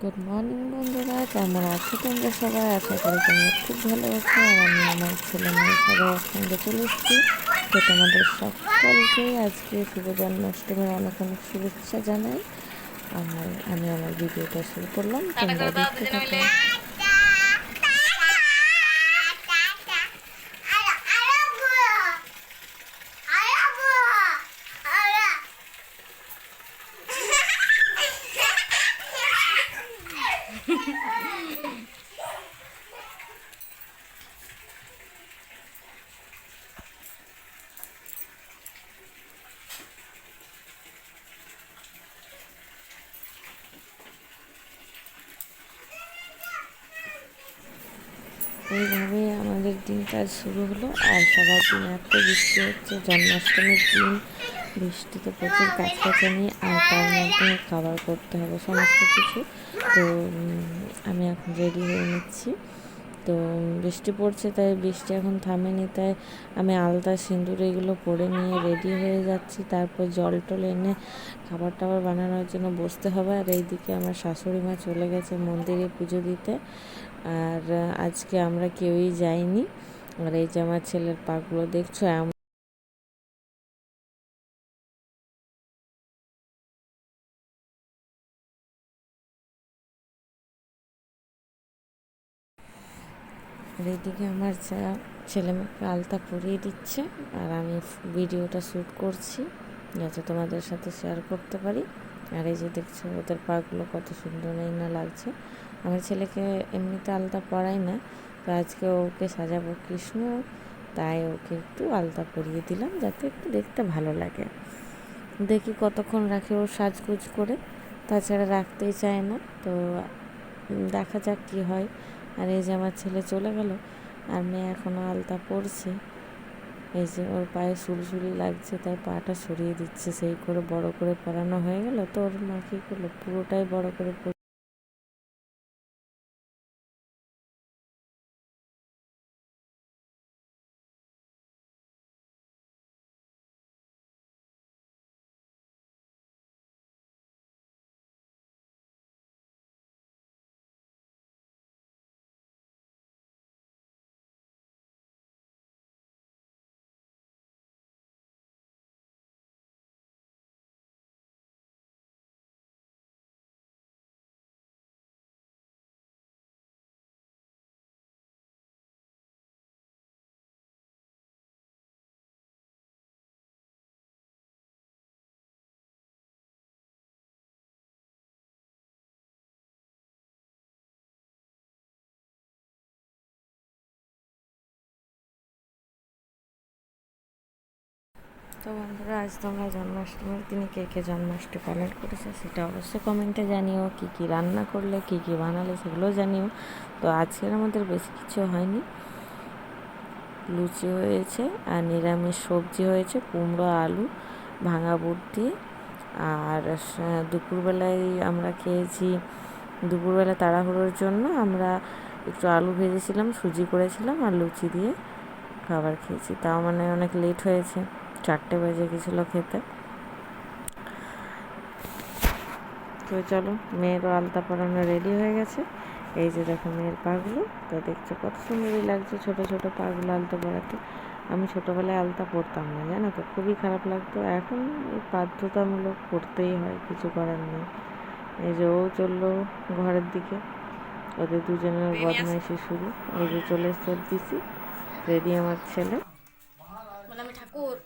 Good morning বন্ধুরা, কেমন আছো তোমরা সবাই? আশা করি তোমরা খুব ভালো আছো। আর আমি আমার ছেলে মেয়ে সবাই একসঙ্গে চলে এসেছি। তো তোমাদের সকলকে আজকে শুভ জন্মাষ্টমীর অনেক অনেক শুভেচ্ছা জানাই। আর আমি আমার ভিডিওটা শুরু করলাম, তোমরা দেখতে থাকো। এইভাবেই আমাদের দিনটা শুরু হলো। আর সারাদিন এত বৃষ্টি হচ্ছে, জন্মাষ্টমীর দিন বৃষ্টিতে প্রচুর কাছকাছানি, আর তার মধ্যে খাবার করতে হবে সমস্ত কিছু। তো আমি এখন রেডি হয়ে নিচ্ছি। তো বৃষ্টি পড়ছে, তাই বৃষ্টি এখন থামেনি, তাই আমি আলতা সিঁদুর এগুলো পরে নিয়ে রেডি হয়ে যাচ্ছি। তারপর জল টল এনে খাবার টাবার বানানোর জন্য বসতে হবে। আর এইদিকে আমার শাশুড়ি মা চলে গেছে মন্দিরে পুজো দিতে। আর আজকে আমরা কেউই যাইনি। আর এই যে আমার ছেলের পাগুলো দেখছো, আর এইদিকে আমার ছেলে মেয়েকে আলতা পরিয়ে দিচ্ছে, আর আমি ভিডিওটা শ্যুট করছি যাতে তোমাদের সাথে শেয়ার করতে পারি। আর এই যে দেখছো ওদের পাগুলো কত সুন্দর না লাগছে। আমার ছেলেকে এমনিতে আলতা পরাই না, তো আজকে ওকে সাজাবো কৃষ্ণ, তাই ওকে একটু আলতা পরিয়ে দিলাম যাতে একটু দেখতে ভালো লাগে। দেখি কতক্ষণ রাখে ও সাজগোজ করে, তাছাড়া রাখতেই চায় না। তো দেখা যাক কী হয়। আর এই যে আমার ছেলে চলে গেল, আর মেয়ে এখনও আলতা পরছে। এই যে ওর পায়ে সুলসুলি লাগছে, তাই পাটা সরিয়ে দিচ্ছে। সেই করে বড় করে পরানো হয়ে গেল, তো ওর মা কী করলো, পুরোটাই বড় করে তো বন্ধুরা, আজ তোমরা জন্মাষ্টমীর দিনে কে কে জন্মাষ্টমী পালন করেছে সেটা অবশ্যই কমেন্টে জানিও। কী কী রান্না করলে, কী কী বানালে সেগুলোও জানিও। তো আজকের আমাদের বেশি কিছু হয়নি, লুচি হয়েছে আর নিরামিষ সবজি হয়েছে, কুমড়ো আলু ভাঙা বুট দিয়ে। আর দুপুরবেলায় আমরা খেয়েছি, দুপুরবেলা তাড়াহুড়োর জন্য আমরা একটু আলু ভেজেছিলাম, সুজি করেছিলাম আর লুচি দিয়ে খাবার খেয়েছি। তাও মানে অনেক লেট হয়েছে, 4টে বেজে গেছিলো খেতে। তো চলো, মেয়েরও আলতা পরানো রেডি হয়ে গেছে। এই যে দেখো মেয়ের পাগুলো, তো দেখছো কত সুন্দরই লাগছে ছোটো ছোটো পাগুলো আলতা পরাতে। আমি ছোটোবেলায় আলতা পরতাম না, জানো তো, খুবই খারাপ লাগতো। এখন বাধ্যতামূলক পরতেই হয়, কিছু করার নেই। এই যে ও চললো ঘরের দিকে, ওদের দুজনের বদমাইশি শুরু। ওই যে চলে এসছে ওর পিসি, রেডি আমার ছেলে। ঠাকুর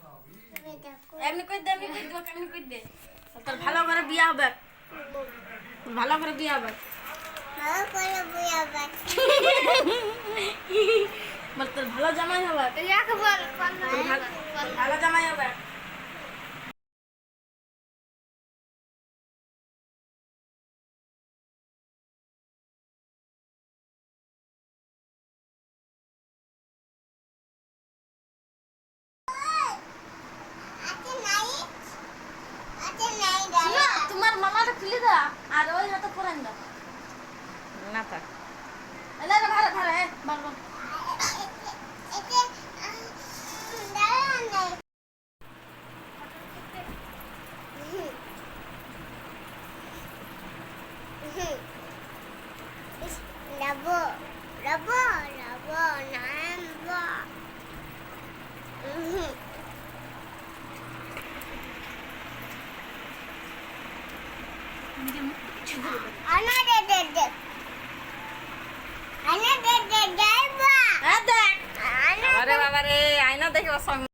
এমনি কই দে, এমনি কই দে, এমনি কই দে। তোর ভালো করে বিয়া হবে, ভালো করে বিয়া হবে, ভালো করে বিয়া হবে। বল তোর ভালো জামাই হবে, ইয়াকে বল ভালো জামাই হবে। তোমার মামাটা খুলে দাও আর ওই হাতে পরান দাও না থাক। এলা ভালো ভালো বল বল। আরে বাবা রে আয়না দেখে ওর সঙ্গে